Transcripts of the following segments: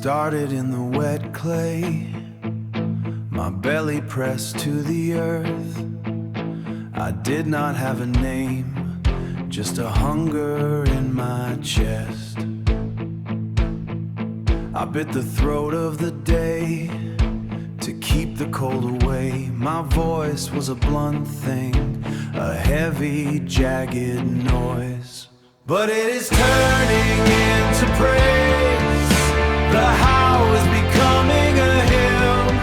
started in the wet clay, my belly pressed to the earth. I did not have a name, just a hunger in my chest. I bit the throat of the day to keep the cold away. My voice was a blunt thing, a heavy, jagged noise. But it is turning into praise. The how is becoming a hymn.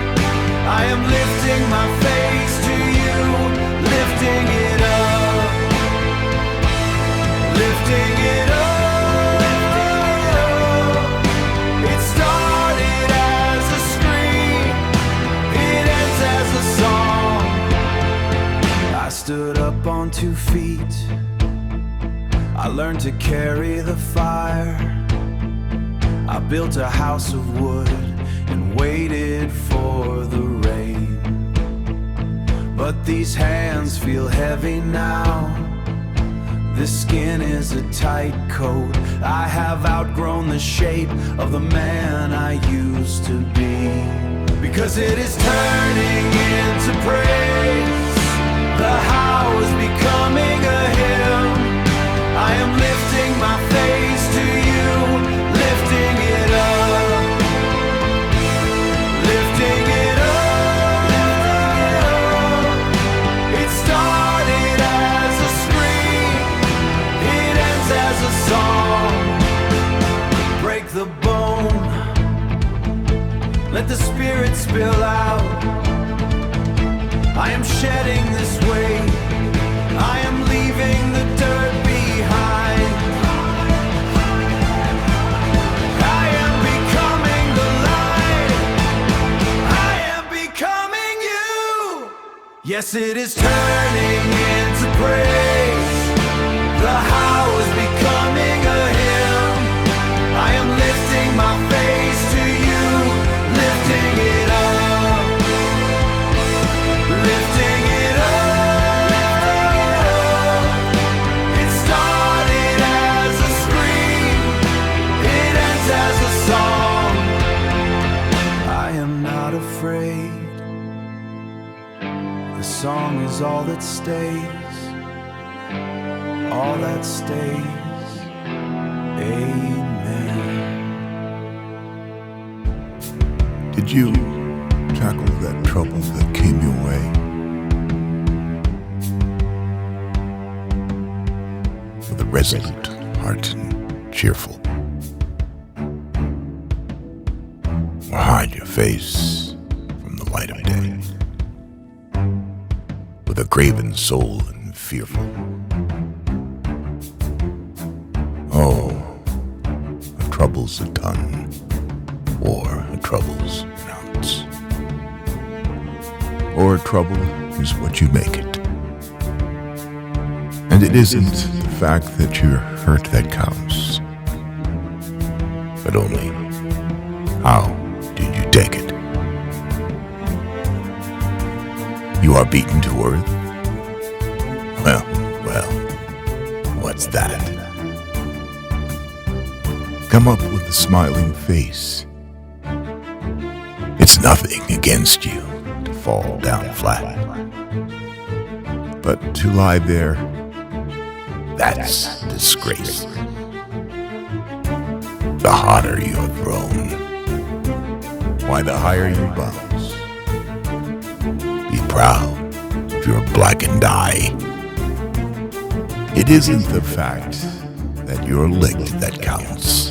I am lifting my face to you, lifting it up, lifting it up. It started as a scream, it ends as a song. I stood up on 2 feet, I learned to carry the fire. I built a house of wood and waited for the rain. But these hands feel heavy now. This skin is a tight coat. I have outgrown the shape of the man I used to be. Because it is turning into praise. The how is becoming a hymn. I am lifting my face to you, lifting it up, lifting it up. It started as a scream, it ends as a song. Break the bone, let the spirit spill out. I am shedding this weight, I am leaving the dirt behind. I am becoming the light, I am becoming you. Yes, it is turning into praise. The how is becoming a hymn. I am lifting my face to you, lifting it up, lifting it up. The song is all that stays, all that stays. Amen. Did you tackle that trouble that came your way? With a resolute heart and cheerful? Or hide your face from the light of day? With a craven soul and fearful? Oh, a trouble's a ton, or a trouble's an ounce. Or a trouble is what you make it. And it isn't the fact that you're hurt that counts, but only how did you take it? You are beaten to earth? Well, what's that? Come up with a smiling face. It's nothing against you to fall down flat. But to lie there, that's disgrace. The hotter you have grown, why the higher you bounce. Be proud of your blackened eye. It isn't the fact that you're licked that counts.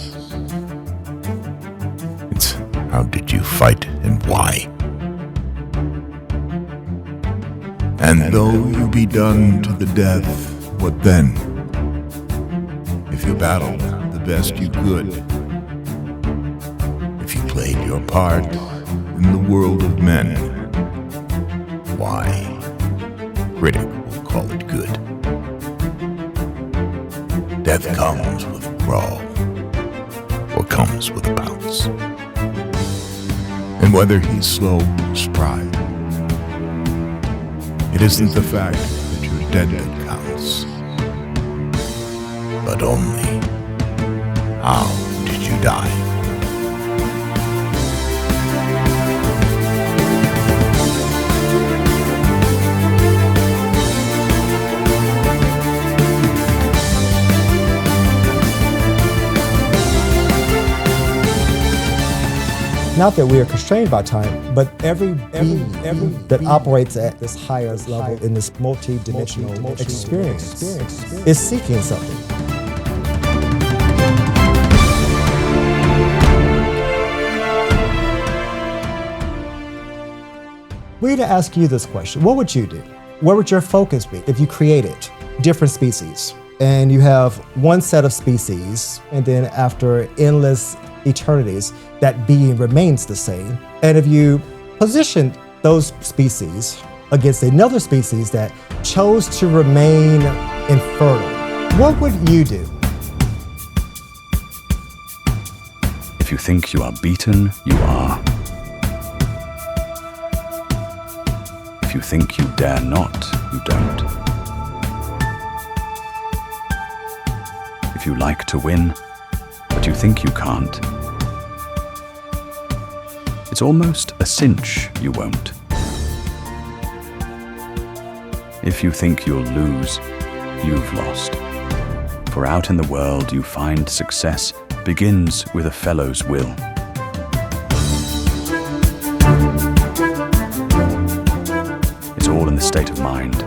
It's how did you fight and why. And though you be done to the death, what then? If you battled the best you could, if you played your part in the world of men, why, critic will call it good. Death comes with a brawl, or comes with a bounce. And whether he's slow or spry, it isn't the fact that you're dead that counts, but only how did you die. not that we are constrained by time, but every being that operates at this higher level in this multi-dimensional experience is seeking something. We need to ask you this question. What would you do? Where would your focus be if you created different species? And you have one set of species, and then after endless eternities, that being remains the same. And if you position those species against another species that chose to remain infertile, what would you do? If you think you are beaten, you are. If you think you dare not, you don't. If you like to win, but you think you can't, it's almost a cinch you won't. If you think you'll lose, you've lost. For out in the world you find success begins with a fellow's will. It's all in the state of mind.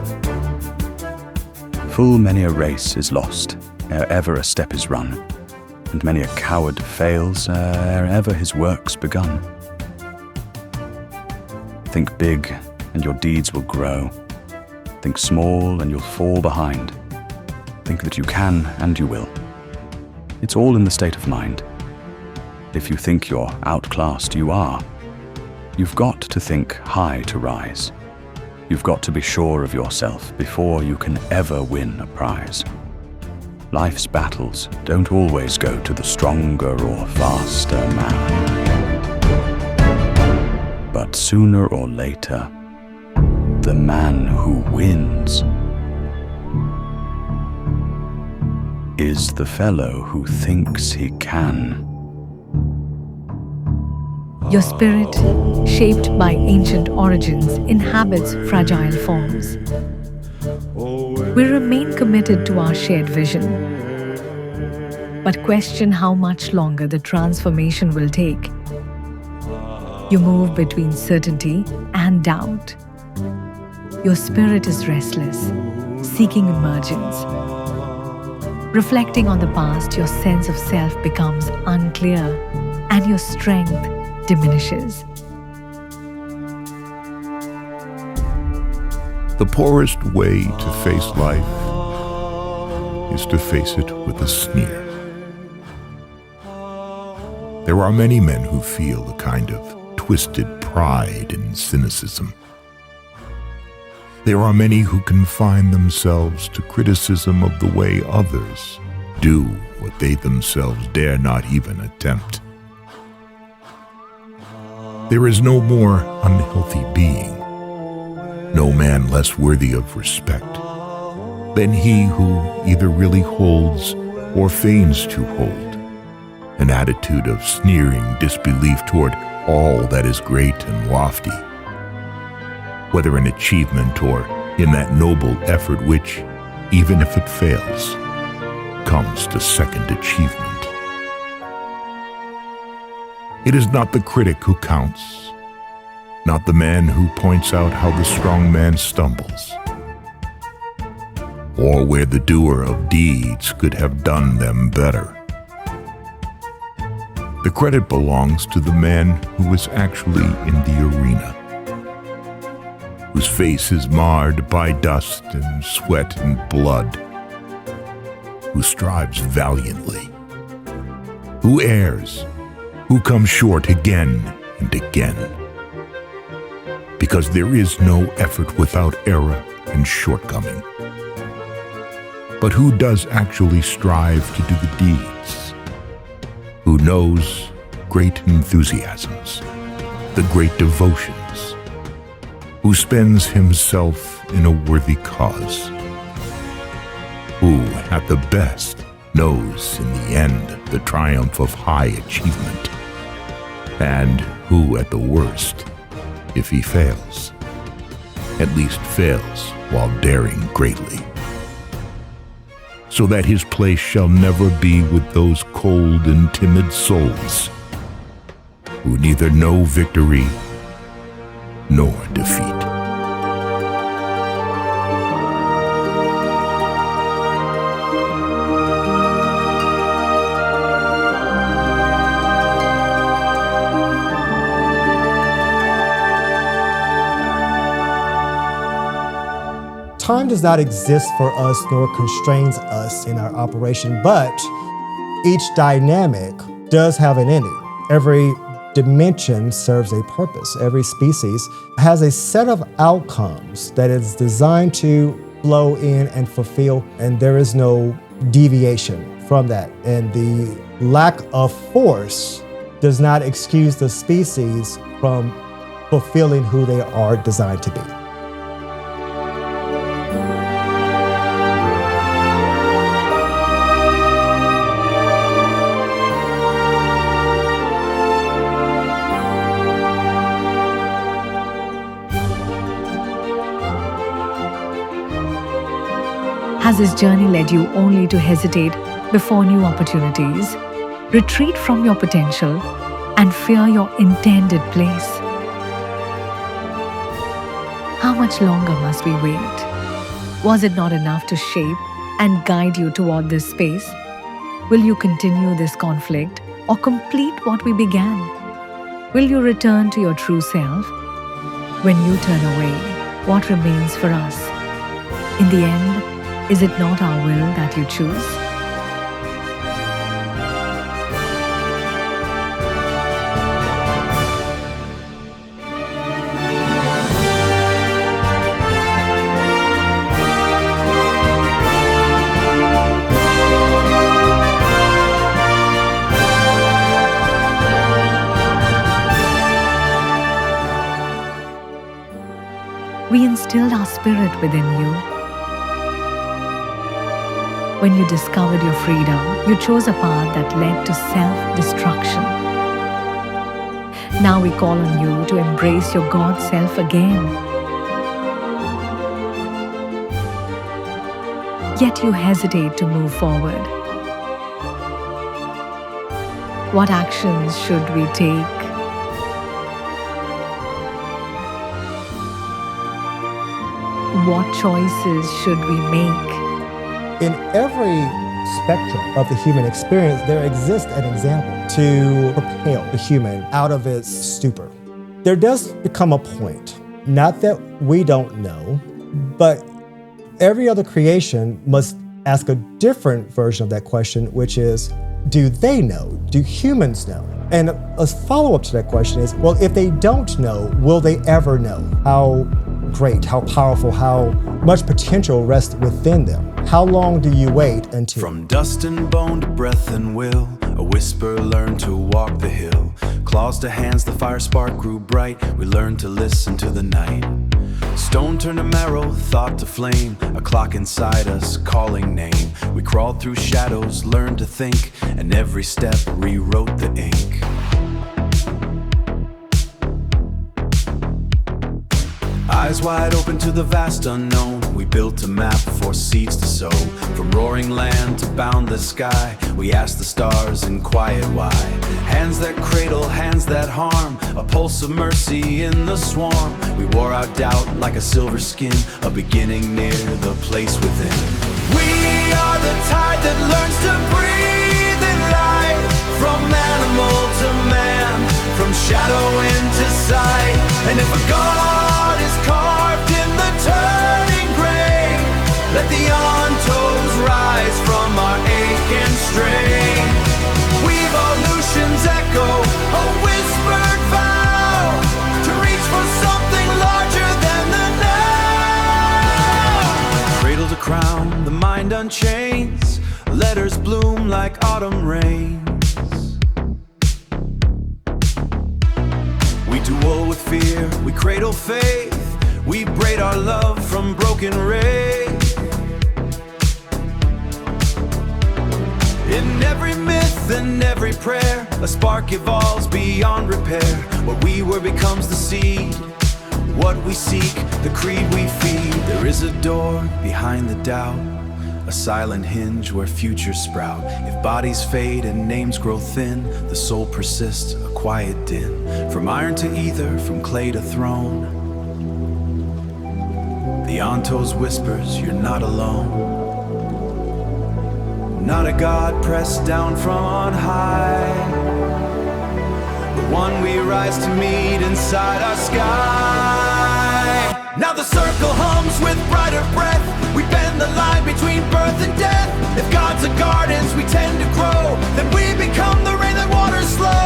Full many a race is lost ere ever a step is run, and many a coward fails ere ever his work's begun. Think big, and your deeds will grow. Think small, and you'll fall behind. Think that you can, and you will. It's all in the state of mind. If you think you're outclassed, you are. You've got to think high to rise. You've got to be sure of yourself before you can ever win a prize. Life's battles don't always go to the stronger or faster man. But sooner or later, the man who wins is the fellow who thinks he can. Your spirit, shaped by ancient origins, inhabits fragile forms. We remain committed to our shared vision, but question how much longer the transformation will take. You move between certainty and doubt. Your spirit is restless, seeking emergence. Reflecting on the past, your sense of self becomes unclear and your strength diminishes. The poorest way to face life is to face it with a sneer. There are many men who feel a kind of twisted pride and cynicism. There are many who confine themselves to criticism of the way others do what they themselves dare not even attempt. There is no more unhealthy being, no man less worthy of respect than he who either really holds or feigns to hold an attitude of sneering disbelief toward all that is great and lofty, whether in achievement or in that noble effort which, even if it fails, comes to second achievement. It is not the critic who counts, not the man who points out how the strong man stumbles, or where the doer of deeds could have done them better. The credit belongs to the man who is actually in the arena, whose face is marred by dust and sweat and blood, who strives valiantly, who errs, who comes short again and again. Because there is no effort without error and shortcoming. But who does actually strive to do the deeds? Who knows great enthusiasms, the great devotions, who spends himself in a worthy cause, who, at the best, knows in the end the triumph of high achievement, and who, at the worst, if he fails, at least fails while daring greatly, so that his place shall never be with those cold and timid souls who neither know victory nor defeat. Time does not exist for us nor constrains us in our operation, but each dynamic does have an ending. Every dimension serves a purpose. Every species has a set of outcomes that is designed to flow in and fulfill, and there is no deviation from that. And the lack of force does not excuse the species from fulfilling who they are designed to be. Has this journey led you only to hesitate before new opportunities, retreat from your potential, and fear your intended place? How much longer must we wait? Was it not enough to shape and guide you toward this space? Will you continue this conflict or complete what we began? Will you return to your true self? When you turn away, what remains for us? In the end, is it not our will that you choose? We instilled our spirit within you. When you discovered your freedom, you chose a path that led to self-destruction. Now we call on you to embrace your God self again. Yet you hesitate to move forward. What actions should we take? What choices should we make? In every spectrum of the human experience, there exists an example to propel the human out of its stupor. There does become a point, not that we don't know, but every other creation must ask a different version of that question, which is, do they know? Do humans know? And a follow-up to that question is, well, if they don't know, will they ever know? How great, how powerful, how much potential rests within them? How long do you wait until? From dust and bone to breath and will, a whisper learned to walk the hill. Claws to hands, the fire spark grew bright. We learned to listen to the night. Stone turned to marrow, thought to flame. A clock inside us calling name. We crawled through shadows, learned to think, and every step rewrote the ink. Eyes wide open to the vast unknown. We built a map for seeds to sow. From roaring land to boundless sky, we asked the stars in quiet why. Hands that cradle, hands that harm, a pulse of mercy in the swarm. We wore out doubt like a silver skin, a beginning near the place within. We are the tide that learns to breathe in light. From animal to man, from shadow into sight. And if a God is carved in the turning gray, let the on-toes rise from our ache and strain. Evolution's echo, a whispered vow, to reach for something larger than the now. Cradle to crown, the mind unchains, letters bloom like autumn rains. We duel with fear, we cradle faith, we braid our love from broken wraith. In every myth and every prayer, a spark evolves beyond repair. What we were becomes the seed, what we seek, the creed we feed. There is a door behind the doubt, a silent hinge where futures sprout. If bodies fade and names grow thin, the soul persists, a quiet din, from iron to ether, from clay to throne. The Ontos whispers, you're not alone. Not a god pressed down from on high, but one we rise to meet inside our sky. Now the circle hums with brighter breath. We bend the line between birth and death. If gods are gardens, we tend to grow. Then we become the rain that waters slow.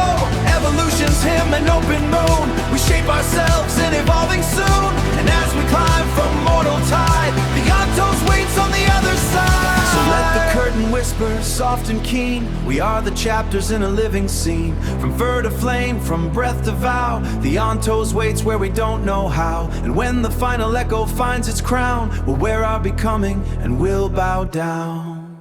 Evolution's hymn, an open moon. We shape ourselves in evolving soon. And as we climb from mortal tide, the Ontos waits on the other side. So let the curtain whisper, soft and keen. We are the chapters in a living scene. From fur to flame, from breath to vow, the Ontos waits where we don't know how. And when the final echo finds its crown, we'll wear our becoming and we'll bow down.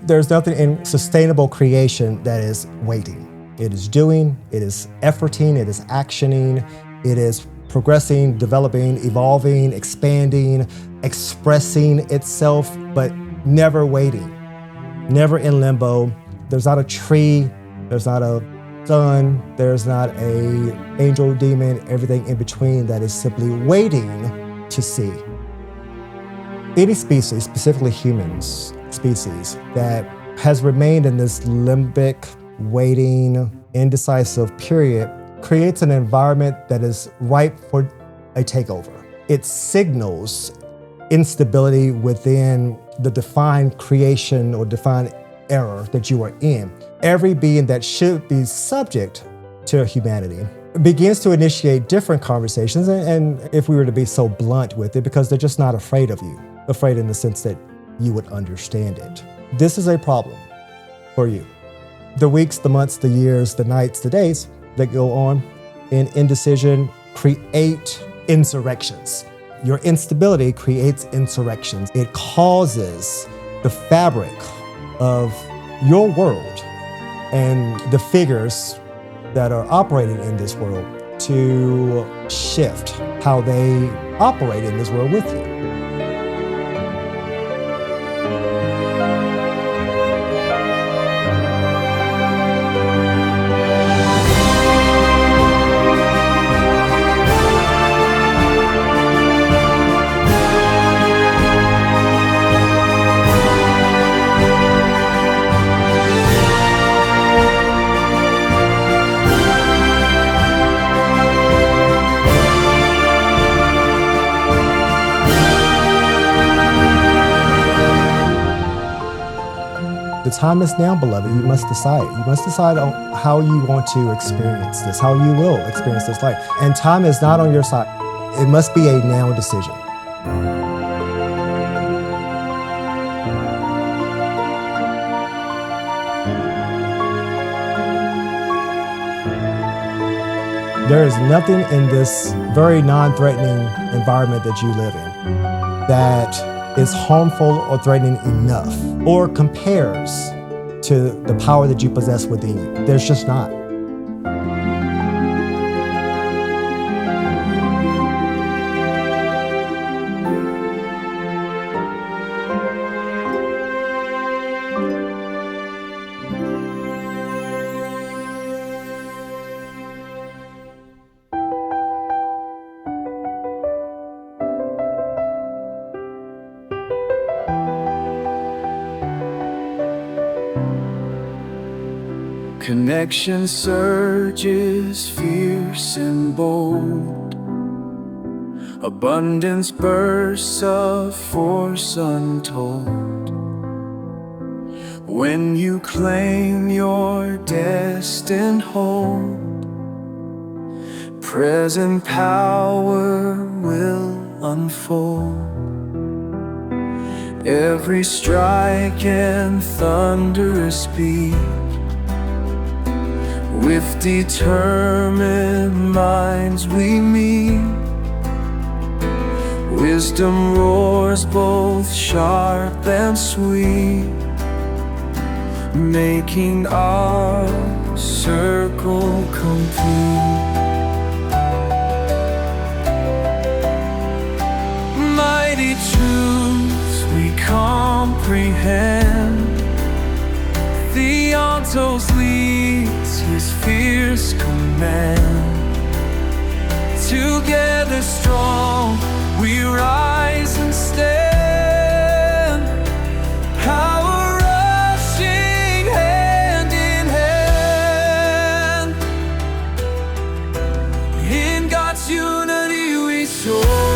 There's nothing in sustainable creation that is waiting. It is doing, it is efforting, it is actioning, it is progressing, developing, evolving, expanding, expressing itself, but never waiting, never in limbo. There's not a tree, there's not a sun, there's not a angel, demon, everything in between that is simply waiting to see. Any species, specifically humans species, that has remained in this limbic, waiting, indecisive period creates an environment that is ripe for a takeover. It signals instability within the defined creation or defined era that you are in. Every being that should be subject to humanity begins to initiate different conversations, and if we were to be so blunt with it, because they're just not afraid of you, afraid in the sense that you would understand it. This is a problem for you. The weeks, the months, the years, the nights, the days that go on in indecision create insurrections. Your instability creates insurrections. It causes the fabric of your world and the figures that are operating in this world to shift how they operate in this world with you. The time is now, beloved. You must decide. You must decide on how you want to experience this, how you will experience this life. And time is not on your side. It must be a now decision. There is nothing in this very non-threatening environment that you live in that is harmful or threatening enough or compares to the power that you possess within you. There's just not. Connection surges fierce and bold. Abundance bursts of force untold. When you claim your destined hold, present power will unfold. Every strike and thunderous beat, with determined minds we meet. Wisdom roars both sharp and sweet, making our circle complete. Mighty truths we comprehend. The Ontos leads his fear His command. Together strong, we rise and stand. Power rushing hand in hand. In God's unity we soar.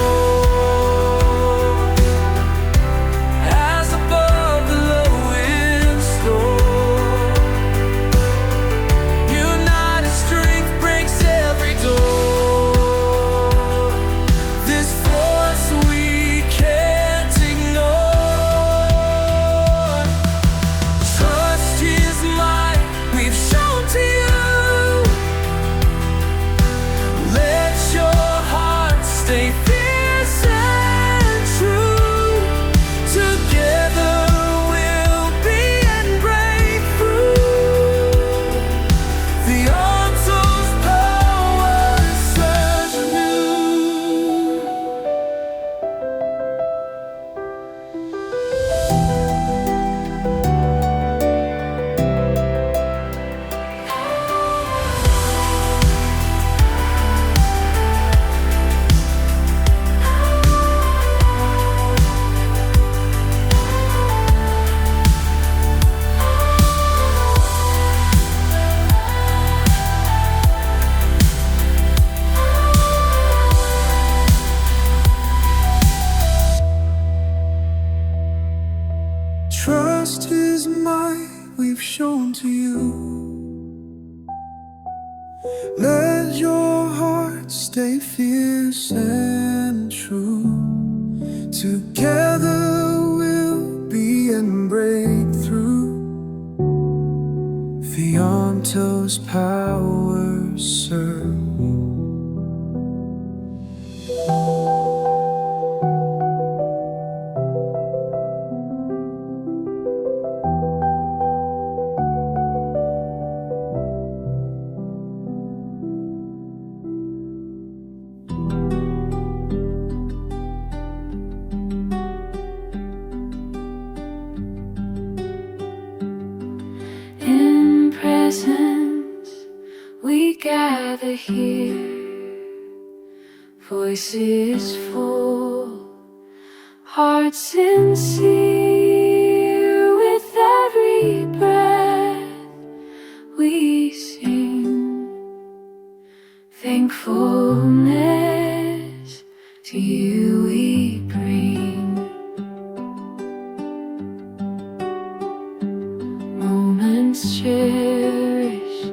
Trust His might we've shown to you. Let your heart stay fierce and true. Together we'll be and break through. Fianto's power serve. We gather here, voices full, hearts sincere. With every breath we sing thankfulness to you we bring. Moments cherished,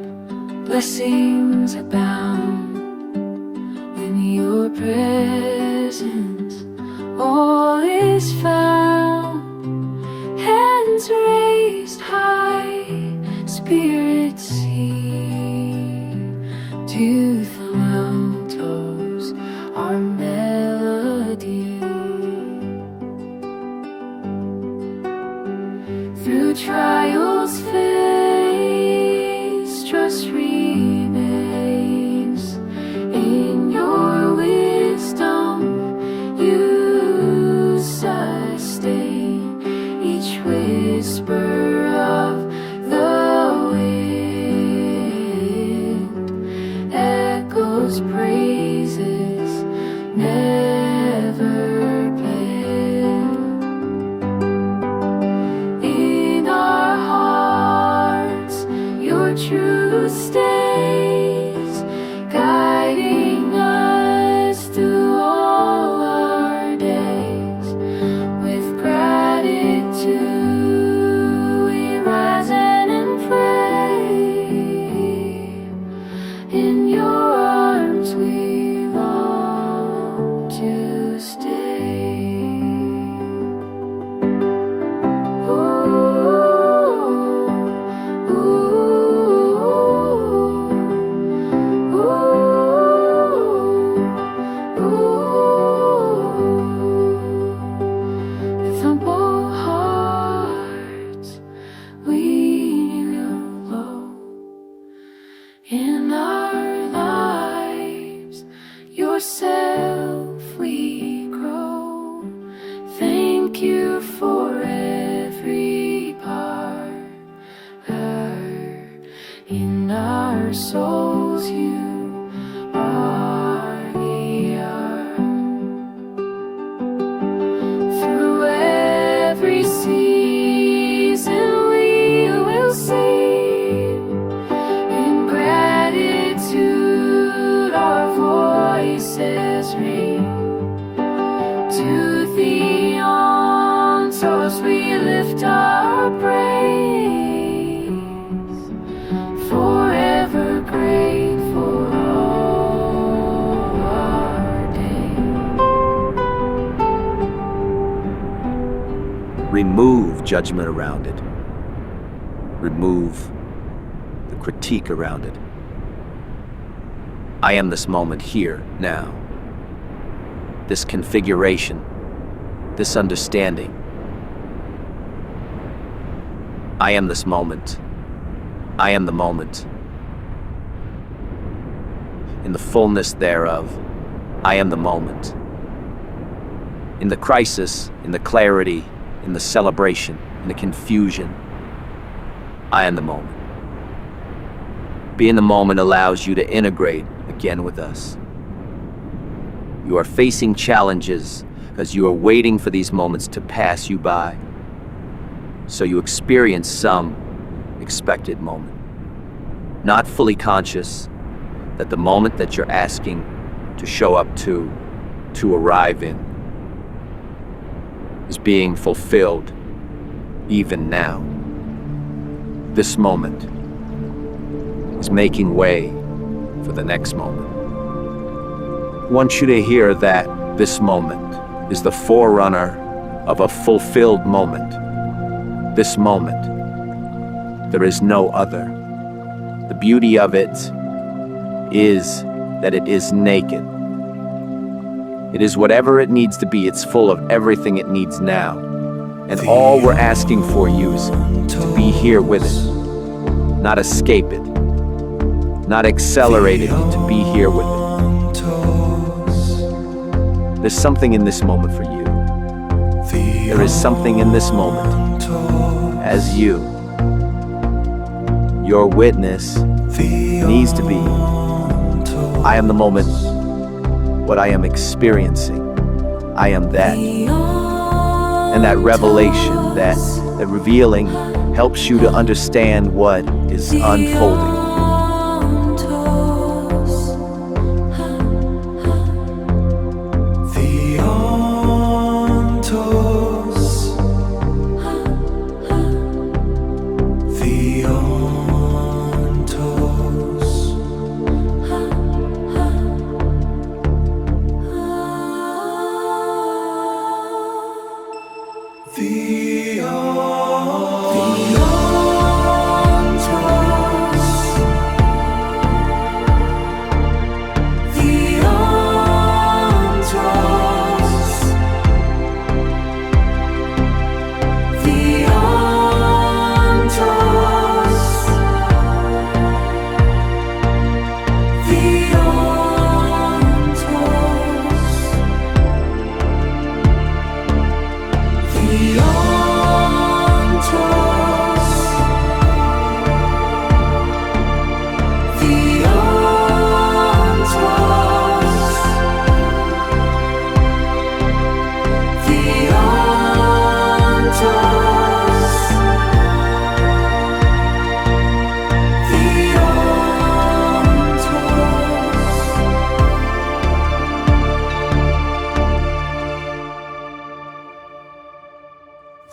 blessings abound. In your presence all is found. Hands raised high, spirits sing to the altos our melody. lift our praise, forever grateful all our days. Remove judgment around it. Remove the critique around it. I am this moment here, now. This configuration, this understanding. I am this moment. I am the moment. In the fullness thereof, I am the moment. In the crisis, in the clarity, in the celebration, in the confusion, I am the moment. Being the moment allows you to integrate again with us. You are facing challenges because you are waiting for these moments to pass you by. So you experience some expected moment. Not fully conscious that the moment that you're asking to show up to arrive in, is being fulfilled even now. This moment is making way for the next moment. I want you to hear that this moment is the forerunner of a fulfilled moment. This moment, there is no other. The beauty of it is that it is naked. It is whatever it needs to be. It's full of everything it needs now. And all we're asking for you is to be here with it, not escape it, not accelerate it, to be here with it. There's something in this moment for you. There is something in this moment as you. Your witness needs to be, I am the moment, what I am experiencing. I am that. And that revelation, that revealing helps you to understand what is unfolding.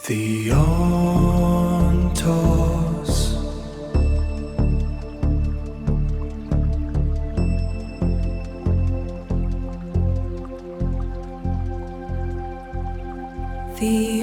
The ontos. The